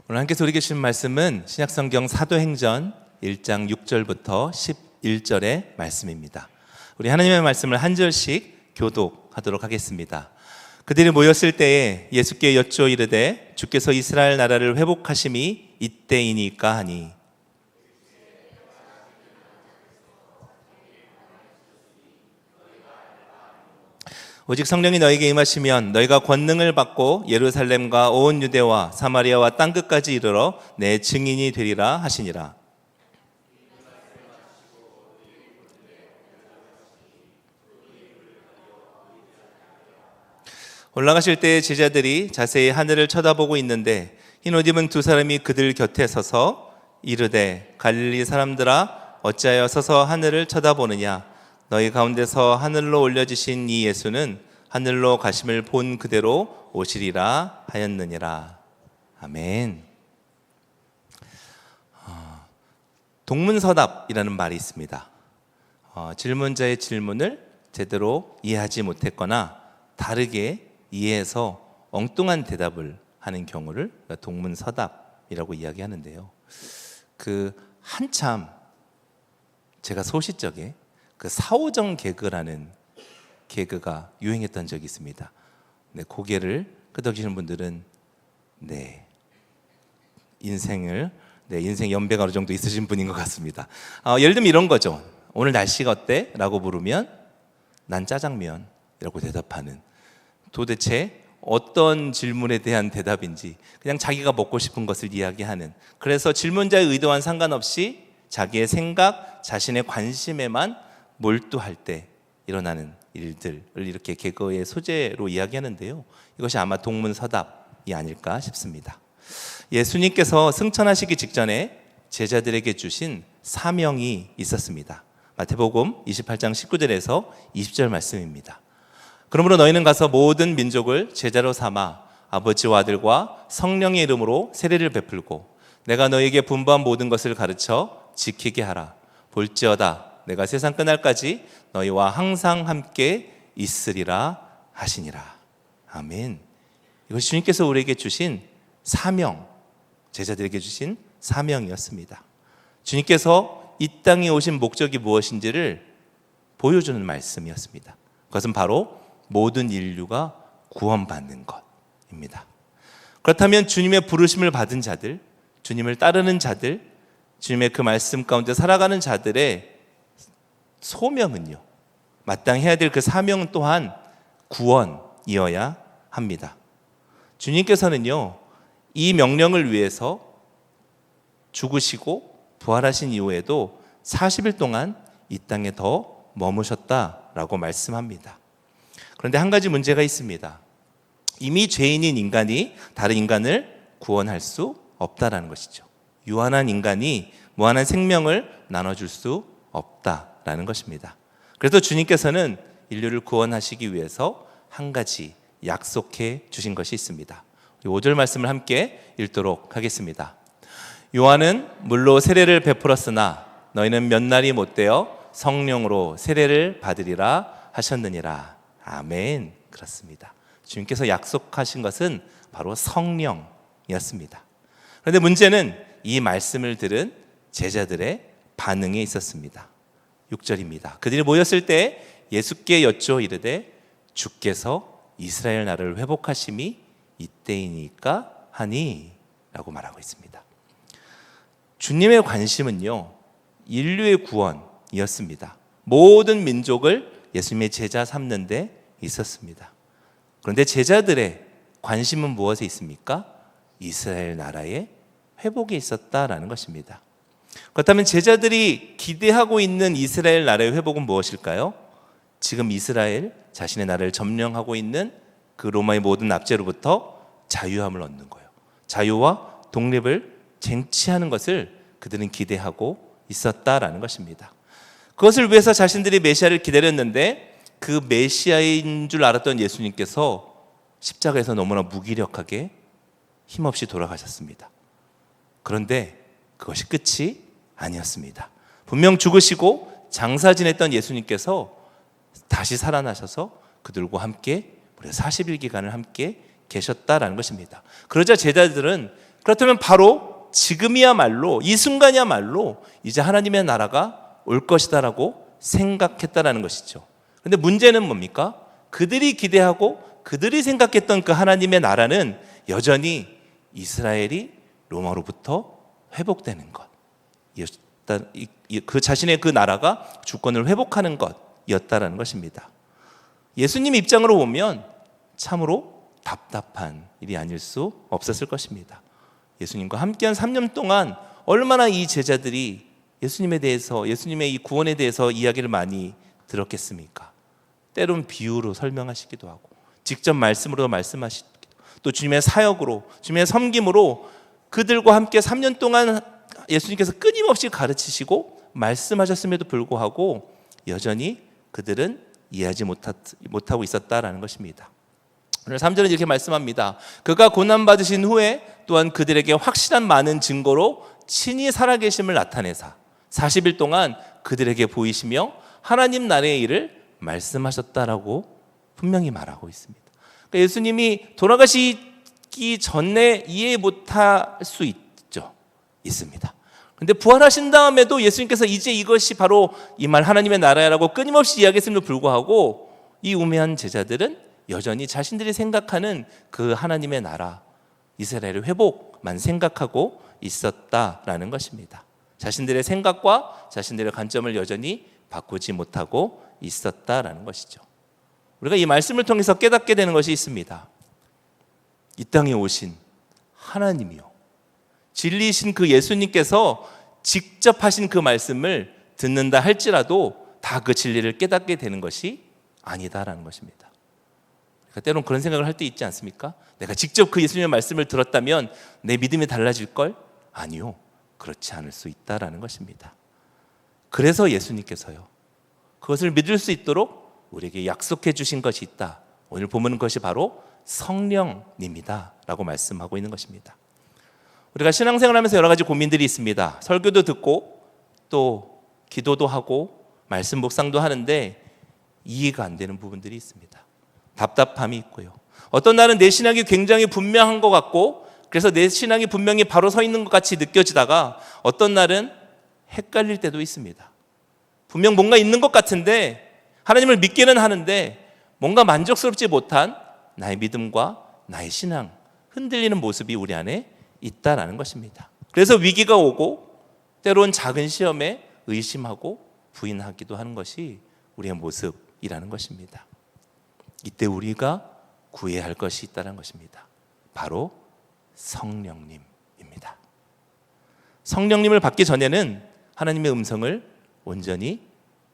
오늘 함께 소리 계신 말씀은 신약성경 사도행전 1장 6절부터 11절의 말씀입니다. 우리 하나님의 말씀을 한 절씩 교독하도록 하겠습니다. 그들이 모였을 때에 예수께 여쭈어 이르되 주께서 이스라엘 나라를 회복하심이 이때이니까 하니 오직 성령이 너에게 임하시면 너희가 권능을 받고 예루살렘과 온 유대와 사마리아와 땅끝까지 이르러 내 증인이 되리라 하시니라. 올라가실 때에 제자들이 자세히 하늘을 쳐다보고 있는데 흰옷 입은 두 사람이 그들 곁에 서서 이르되 갈릴리 사람들아 어찌하여 서서 하늘을 쳐다보느냐. 너희 가운데서 하늘로 올려지신 이 예수는 하늘로 가심을 본 그대로 오시리라 하였느니라. 아멘. 동문서답이라는 말이 있습니다. 질문자의 질문을 제대로 이해하지 못했거나 다르게 이해해서 엉뚱한 대답을 하는 경우를 동문서답이라고 이야기하는데요. 한참 제가 소시적에 사오정 개그라는 개그가 유행했던 적이 있습니다. 고개를 끄덕이시는 분들은 인생 연배가 어느 정도 있으신 분인 것 같습니다. 예를 들면 이런 거죠. 오늘 날씨가 어때? 라고 물으면 난 짜장면이라고 대답하는, 도대체 어떤 질문에 대한 대답인지 그냥 자기가 먹고 싶은 것을 이야기하는, 그래서 질문자의 의도와는 상관없이 자기의 생각, 자신의 관심에만 몰두할 때 일어나는 일들을 이렇게 개그의 소재로 이야기하는데요. 이것이 아마 동문서답이 아닐까 싶습니다. 예수님께서 승천하시기 직전에 제자들에게 주신 사명이 있었습니다. 마태복음 28장 19절에서 20절 말씀입니다. 그러므로 너희는 가서 모든 민족을 제자로 삼아 아버지와 아들과 성령의 이름으로 세례를 베풀고 내가 너희에게 분부한 모든 것을 가르쳐 지키게 하라. 볼지어다 내가 세상 끝날까지 너희와 항상 함께 있으리라 하시니라. 아멘. 이것이 주님께서 우리에게 주신 사명, 제자들에게 주신 사명이었습니다. 주님께서 이 땅에 오신 목적이 무엇인지를 보여주는 말씀이었습니다. 그것은 바로 모든 인류가 구원받는 것입니다. 그렇다면 주님의 부르심을 받은 자들, 주님을 따르는 자들, 주님의 그 말씀 가운데 살아가는 자들의 소명은요, 마땅히 해야 될 그 사명은 또한 구원이어야 합니다. 주님께서는요, 이 명령을 위해서 죽으시고 부활하신 이후에도 40일 동안 이 땅에 더 머무셨다라고 말씀합니다. 그런데 한 가지 문제가 있습니다. 이미 죄인인 인간이 다른 인간을 구원할 수 없다라는 것이죠. 유한한 인간이 무한한 생명을 나눠줄 수 없다라는 것입니다. 그래서 주님께서는 인류를 구원하시기 위해서 한 가지 약속해 주신 것이 있습니다. 5절 말씀을 함께 읽도록 하겠습니다. 요한은 물로 세례를 베풀었으나 너희는 몇 날이 못되어 성령으로 세례를 받으리라 하셨느니라. 아멘. 그렇습니다. 주님께서 약속하신 것은 바로 성령이었습니다. 그런데 문제는 이 말씀을 들은 제자들의 반응에 있었습니다. 6절입니다. 그들이 모였을 때 예수께 여쭈어 이르되 주께서 이스라엘 나라를 회복하심이 이때이니까 하니 라고 말하고 있습니다. 주님의 관심은요, 인류의 구원이었습니다. 모든 민족을 예수님의 제자 삼는 데 있었습니다. 그런데 제자들의 관심은 무엇에 있습니까? 이스라엘 나라의 회복에 있었다라는 것입니다. 그렇다면 제자들이 기대하고 있는 이스라엘 나라의 회복은 무엇일까요? 지금 이스라엘 자신의 나라를 점령하고 있는 그 로마의 모든 압제로부터 자유함을 얻는 거예요. 자유와 독립을 쟁취하는 것을 그들은 기대하고 있었다라는 것입니다. 그것을 위해서 자신들이 메시아를 기다렸는데 그 메시아인 줄 알았던 예수님께서 십자가에서 너무나 무기력하게 힘없이 돌아가셨습니다. 그런데 그것이 끝이 아니었습니다. 분명 죽으시고 장사 지냈던 예수님께서 다시 살아나셔서 그들과 함께 무려 40일 기간을 함께 계셨다라는 것입니다. 그러자 제자들은 그렇다면 바로 지금이야말로, 이 순간이야말로 이제 하나님의 나라가 올 것이다라고 생각했다라는 것이죠. 그런데 문제는 뭡니까? 그들이 기대하고 그들이 생각했던 그 하나님의 나라는 여전히 이스라엘이 로마로부터 회복되는 것, 그 자신의 그 나라가 주권을 회복하는 것이었다라는 것입니다. 예수님 입장으로 보면 참으로 답답한 일이 아닐 수 없었을 것입니다. 예수님과 함께한 3년 동안 얼마나 이 제자들이 예수님에 대해서, 예수님의 이 구원에 대해서 이야기를 많이 들었겠습니까? 때론 비유로 설명하시기도 하고 직접 말씀으로 말씀하시기도, 또 주님의 사역으로, 주님의 섬김으로 그들과 함께 3년 동안 예수님께서 끊임없이 가르치시고 말씀하셨음에도 불구하고 여전히 그들은 이해하지 못하고 있었다라는 것입니다. 오늘 3절은 이렇게 말씀합니다. 그가 고난받으신 후에 또한 그들에게 확실한 많은 증거로 친히 살아계심을 나타내사 40일 동안 그들에게 보이시며 하나님 나라의 일을 말씀하셨다라고 분명히 말하고 있습니다. 그러니까 예수님이 돌아가시기 전에 이해 못할 수 있습니다. 그런데 부활하신 다음에도 예수님께서 이제 이것이 바로 이 말 하나님의 나라라고 끊임없이 이야기했음에도 불구하고 이 우매한 제자들은 여전히 자신들이 생각하는 그 하나님의 나라, 이스라엘의 회복만 생각하고 있었다라는 것입니다. 자신들의 생각과 자신들의 관점을 여전히 바꾸지 못하고 있었다라는 것이죠. 우리가 이 말씀을 통해서 깨닫게 되는 것이 있습니다. 이 땅에 오신 하나님이요, 진리이신 그 예수님께서 직접 하신 그 말씀을 듣는다 할지라도 다 그 진리를 깨닫게 되는 것이 아니다라는 것입니다. 그러니까 때론 그런 생각을 할 때 있지 않습니까? 내가 직접 그 예수님의 말씀을 들었다면 내 믿음이 달라질걸? 아니요, 그렇지 않을 수 있다라는 것입니다. 그래서 예수님께서요, 그것을 믿을 수 있도록 우리에게 약속해 주신 것이 있다. 오늘 보면 그것이 바로 성령님이다 라고 말씀하고 있는 것입니다. 우리가 신앙생활하면서 여러 가지 고민들이 있습니다. 설교도 듣고 또 기도도 하고 말씀 묵상도 하는데 이해가 안 되는 부분들이 있습니다. 답답함이 있고요. 어떤 날은 내 신앙이 굉장히 분명한 것 같고 그래서 내 신앙이 분명히 바로 서 있는 것 같이 느껴지다가 어떤 날은 헷갈릴 때도 있습니다. 분명 뭔가 있는 것 같은데 하나님을 믿기는 하는데 뭔가 만족스럽지 못한 나의 믿음과 나의 신앙, 흔들리는 모습이 우리 안에 있다라는 것입니다. 그래서 위기가 오고 때론 작은 시험에 의심하고 부인하기도 하는 것이 우리의 모습이라는 것입니다. 이때 우리가 구해야 할 것이 있다는 것입니다. 바로 성령님입니다. 성령님을 받기 전에는 하나님의 음성을 온전히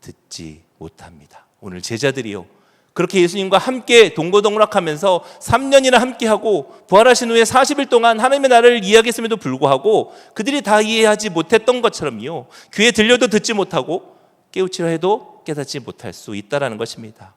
듣지 못합니다. 오늘 제자들이요, 그렇게 예수님과 함께 동고동락하면서 3년이나 함께하고 부활하신 후에 40일 동안 하나님의 나라를 이야기했음에도 불구하고 그들이 다 이해하지 못했던 것처럼요, 귀에 들려도 듣지 못하고 깨우치려 해도 깨닫지 못할 수 있다는 것입니다.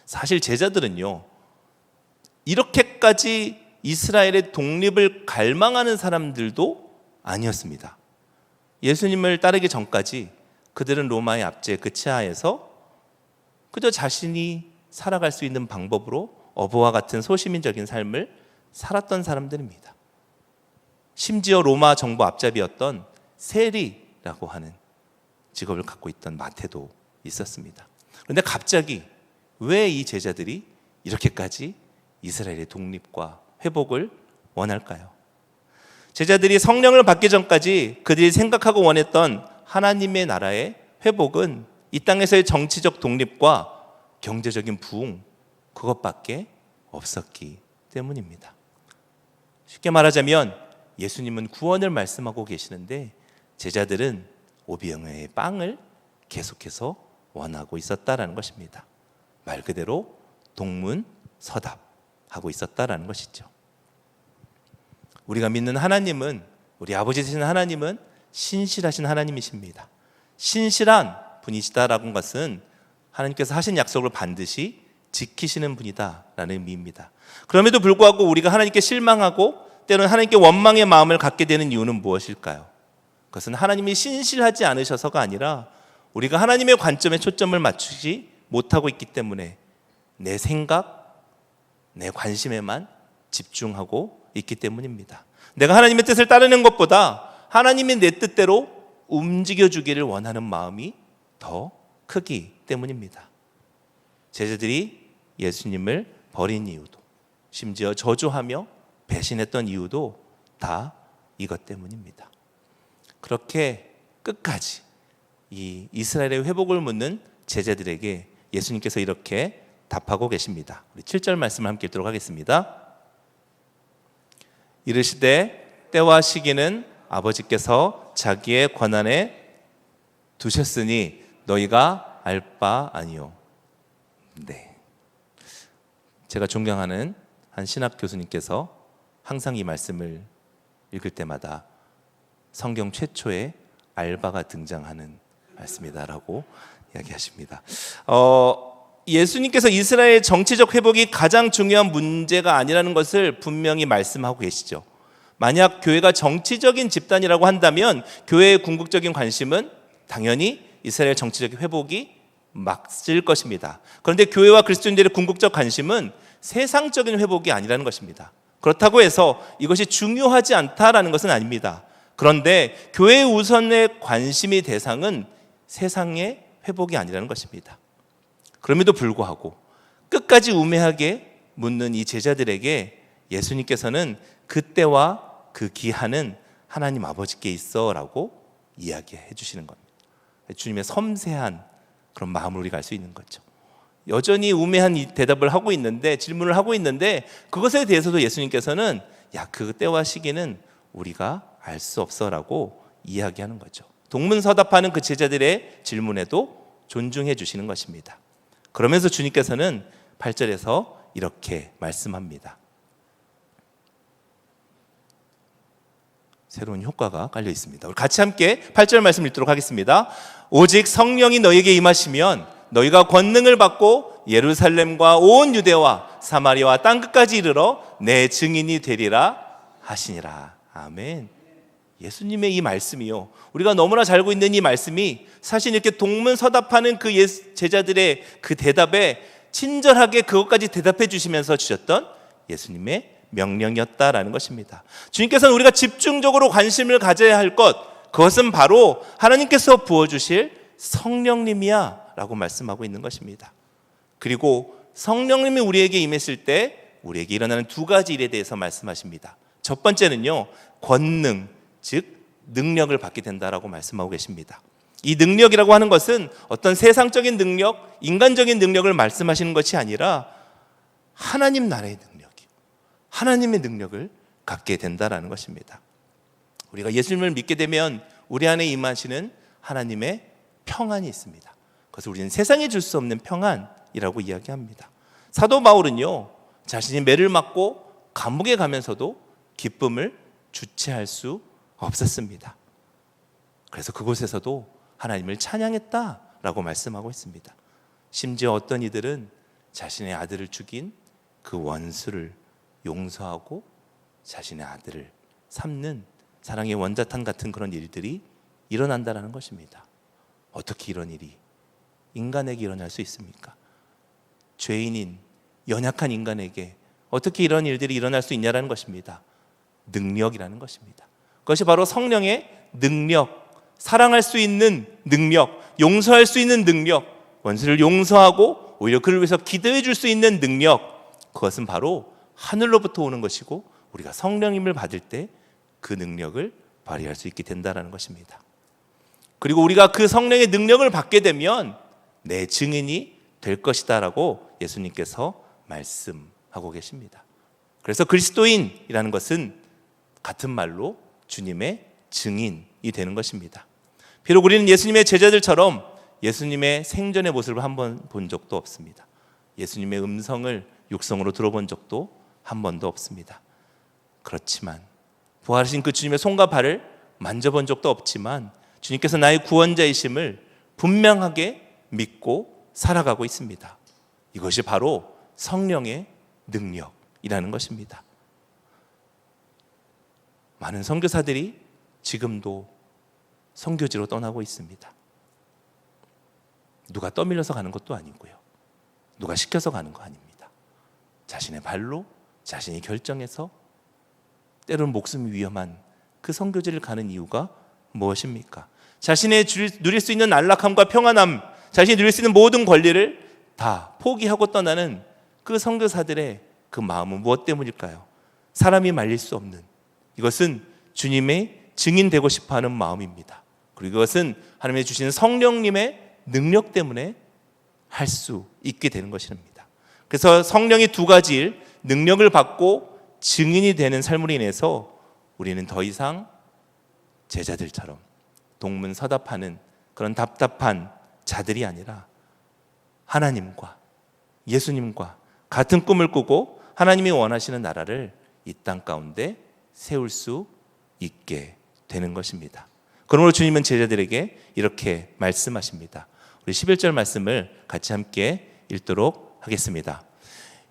사실 제자들은요, 이렇게까지 이스라엘의 독립을 갈망하는 사람들도 아니었습니다. 예수님을 따르기 전까지 그들은 로마의 압제 그 치하에서 그저 자신이 살아갈 수 있는 방법으로 어부와 같은 소시민적인 삶을 살았던 사람들입니다. 심지어 로마 정부 앞잡이였던 세리라고 하는 직업을 갖고 있던 마태도 있었습니다. 그런데 갑자기 왜 이 제자들이 이렇게까지 이스라엘의 독립과 회복을 원할까요? 제자들이 성령을 받기 전까지 그들이 생각하고 원했던 하나님의 나라의 회복은 이 땅에서의 정치적 독립과 경제적인 부흥, 그것밖에 없었기 때문입니다. 쉽게 말하자면 예수님은 구원을 말씀하고 계시는데 제자들은 오병이어의 빵을 계속해서 원하고 있었다라는 것입니다. 말 그대로 동문서답하고 있었다라는 것이죠. 우리가 믿는 하나님은, 우리 아버지 되신 하나님은 신실하신 하나님이십니다. 신실한 분이시다라는 것은 하나님께서 하신 약속을 반드시 지키시는 분이다라는 의미입니다. 그럼에도 불구하고 우리가 하나님께 실망하고 때로는 하나님께 원망의 마음을 갖게 되는 이유는 무엇일까요? 그것은 하나님이 신실하지 않으셔서가 아니라 우리가 하나님의 관점에 초점을 맞추지 못하고 있기 때문에 내 생각, 내 관심에만 집중하고 있기 때문입니다. 내가 하나님의 뜻을 따르는 것보다 하나님이 내 뜻대로 움직여주기를 원하는 마음이 더 크기 때문입니다. 제자들이 예수님을 버린 이유도, 심지어 저주하며 배신했던 이유도 다 이것 때문입니다. 그렇게 끝까지 이 이스라엘의 회복을 묻는 제자들에게 예수님께서 이렇게 답하고 계십니다. 우리 7절 말씀을 함께 읽도록 하겠습니다. 이르시되 때와 시기는 아버지께서 자기의 권한에 두셨으니 너희가 알 바 아니요. 네. 제가 존경하는 한 신학 교수님께서 항상 이 말씀을 읽을 때마다 성경 최초의 알바가 등장하는 말씀이다라고 이야기하십니다. 예수님께서 이스라엘 정치적 회복이 가장 중요한 문제가 아니라는 것을 분명히 말씀하고 계시죠. 만약 교회가 정치적인 집단이라고 한다면 교회의 궁극적인 관심은 당연히 이스라엘 정치적 회복이 맞을 것입니다. 그런데 교회와 그리스도인들의 궁극적 관심은 세상적인 회복이 아니라는 것입니다. 그렇다고 해서 이것이 중요하지 않다라는 것은 아닙니다. 그런데 교회의 우선의 관심의 대상은 세상의 회복이 아니라는 것입니다. 그럼에도 불구하고 끝까지 우매하게 묻는 이 제자들에게 예수님께서는 그때와 그 기한은 하나님 아버지께 있어라고 이야기해 주시는 겁니다. 주님의 섬세한 그런 마음을 우리가 알 수 있는 거죠. 여전히 우매한 이 대답을 하고 있는데, 질문을 하고 있는데, 그것에 대해서도 예수님께서는 그 때와 시기는 우리가 알 수 없어라고 이야기하는 거죠. 동문서답하는 그 제자들의 질문에도 존중해 주시는 것입니다. 그러면서 주님께서는 8절에서 이렇게 말씀합니다. 새로운 효과가 깔려 있습니다. 우리 같이 함께 8절 말씀 읽도록 하겠습니다. 오직 성령이 너에게 임하시면 너희가 권능을 받고 예루살렘과 온 유대와 사마리아와 땅끝까지 이르러 내 증인이 되리라 하시니라. 아멘. 예수님의 이 말씀이요, 우리가 너무나 잘 알고 있는 이 말씀이 사실 이렇게 동문서답하는 그 제자들의 그 대답에 친절하게 그것까지 대답해 주시면서 주셨던 예수님의 명령이었다라는 것입니다. 주님께서는 우리가 집중적으로 관심을 가져야 할 것, 그것은 바로 하나님께서 부어주실 성령님이야 라고 말씀하고 있는 것입니다. 그리고 성령님이 우리에게 임했을 때 우리에게 일어나는 두 가지 일에 대해서 말씀하십니다. 첫 번째는요, 권능, 즉 능력을 받게 된다라고 말씀하고 계십니다. 이 능력이라고 하는 것은 어떤 세상적인 능력, 인간적인 능력을 말씀하시는 것이 아니라 하나님 나라의 능력이요, 하나님의 능력을 갖게 된다라는 것입니다. 우리가 예수님을 믿게 되면 우리 안에 임하시는 하나님의 평안이 있습니다. 그것을 우리는 세상에 줄 수 없는 평안이라고 이야기합니다. 사도 바울은요, 자신이 매를 맞고 감옥에 가면서도 기쁨을 주체할 수 없었습니다. 그래서 그곳에서도 하나님을 찬양했다라고 말씀하고 있습니다. 심지어 어떤 이들은 자신의 아들을 죽인 그 원수를 용서하고 자신의 아들을 삼는 사랑의 원자탄 같은 그런 일들이 일어난다는 것입니다. 어떻게 이런 일이 인간에게 일어날 수 있습니까? 죄인인 연약한 인간에게 어떻게 이런 일들이 일어날 수 있냐라는 것입니다. 능력이라는 것입니다. 그것이 바로 성령의 능력, 사랑할 수 있는 능력, 용서할 수 있는 능력, 원수를 용서하고 오히려 그를 위해서 기도해 줄 수 있는 능력, 그것은 바로 하늘로부터 오는 것이고 우리가 성령님을 받을 때 그 능력을 발휘할 수 있게 된다는 것입니다. 그리고 우리가 그 성령의 능력을 받게 되면 내 증인이 될 것이다 라고 예수님께서 말씀하고 계십니다. 그래서 그리스도인이라는 것은 같은 말로 주님의 증인이 되는 것입니다. 비록 우리는 예수님의 제자들처럼 예수님의 생전의 모습을 한번 본 적도 없습니다. 예수님의 음성을 육성으로 들어본 적도 한 번도 없습니다. 그렇지만 부활하신 그 주님의 손과 발을 만져본 적도 없지만 주님께서 나의 구원자이심을 분명하게 믿고 살아가고 있습니다. 이것이 바로 성령의 능력이라는 것입니다. 많은 선교사들이 지금도 선교지로 떠나고 있습니다. 누가 떠밀려서 가는 것도 아니고요, 누가 시켜서 가는 거 아닙니다. 자신의 발로, 자신이 결정해서 때로는 목숨이 위험한 그 선교지를 가는 이유가 무엇입니까? 자신의 누릴 수 있는 안락함과 평안함, 자신이 누릴 수 있는 모든 권리를 다 포기하고 떠나는 그 선교사들의 그 마음은 무엇 때문일까요? 사람이 말릴 수 없는, 이것은 주님의 증인되고 싶어하는 마음입니다. 그리고 이것은 하나님의 주시는 성령님의 능력 때문에 할 수 있게 되는 것입니다. 그래서 성령이 두 가지 일, 능력을 받고 증인이 되는 삶으로 인해서 우리는 더 이상 제자들처럼 동문서답하는 그런 답답한 자들이 아니라 하나님과 예수님과 같은 꿈을 꾸고 하나님이 원하시는 나라를 이 땅 가운데 세울 수 있게 되는 것입니다. 그러므로 주님은 제자들에게 이렇게 말씀하십니다. 우리 11절 말씀을 같이 함께 읽도록 하겠습니다.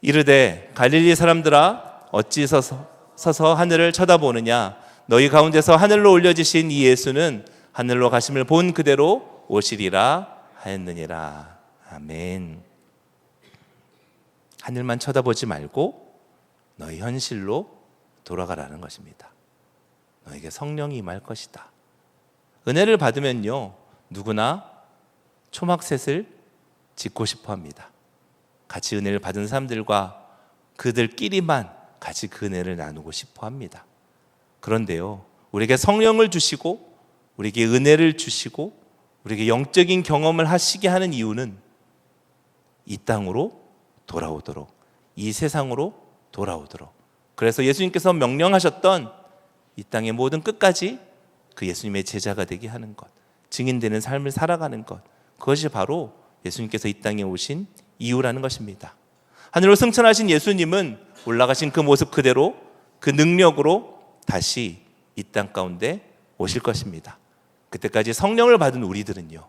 이르되 갈릴리 사람들아 어찌 서서 하늘을 쳐다보느냐, 너희 가운데서 하늘로 올려지신 이 예수는 하늘로 가심을 본 그대로 오시리라 하였느니라. 아멘. 하늘만 쳐다보지 말고 너희 현실로 돌아가라는 것입니다. 너에게 성령이 임할 것이다. 은혜를 받으면요, 누구나 초막셋을 짓고 싶어 합니다. 같이 은혜를 받은 사람들과 그들끼리만 같이 그 은혜를 나누고 싶어 합니다. 그런데요, 우리에게 성령을 주시고 우리에게 은혜를 주시고 우리에게 영적인 경험을 하시게 하는 이유는 이 땅으로 돌아오도록, 이 세상으로 돌아오도록. 그래서 예수님께서 명령하셨던 이 땅의 모든 끝까지 그 예수님의 제자가 되게 하는 것, 증인되는 삶을 살아가는 것, 그것이 바로 예수님께서 이 땅에 오신 이유라는 것입니다. 하늘로 승천하신 예수님은 올라가신 그 모습 그대로 그 능력으로 다시 이 땅 가운데 오실 것입니다. 그때까지 성령을 받은 우리들은요,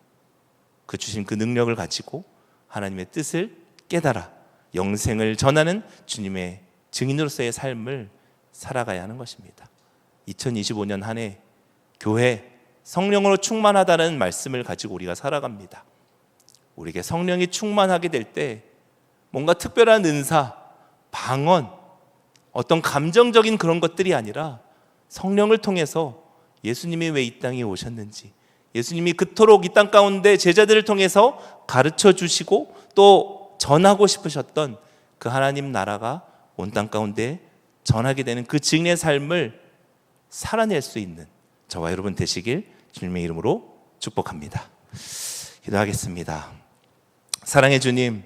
그 주신 그 능력을 가지고 하나님의 뜻을 깨달아 영생을 전하는 주님의 증인으로서의 삶을 살아가야 하는 것입니다. 2025년 한 해 교회 성령으로 충만하다는 말씀을 가지고 우리가 살아갑니다. 우리에게 성령이 충만하게 될 때 뭔가 특별한 은사, 방언, 어떤 감정적인 그런 것들이 아니라 성령을 통해서 예수님이 왜 이 땅에 오셨는지, 예수님이 그토록 이 땅 가운데 제자들을 통해서 가르쳐 주시고 또 전하고 싶으셨던 그 하나님 나라가 온 땅 가운데 전하게 되는 그 증인의 삶을 살아낼 수 있는 저와 여러분 되시길 주님의 이름으로 축복합니다. 기도하겠습니다. 사랑의 주님,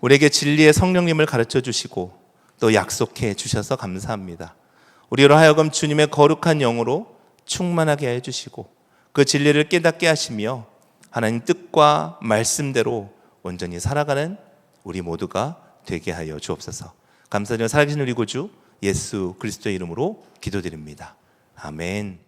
우리에게 진리의 성령님을 가르쳐 주시고 또 약속해 주셔서 감사합니다. 우리로 하여금 주님의 거룩한 영으로 충만하게 해 주시고 그 진리를 깨닫게 하시며 하나님 뜻과 말씀대로 온전히 살아가는 우리 모두가 되게 하여 주옵소서. 감사드리며 살아계신 우리 구주 예수 그리스도의 이름으로 기도드립니다. 아멘.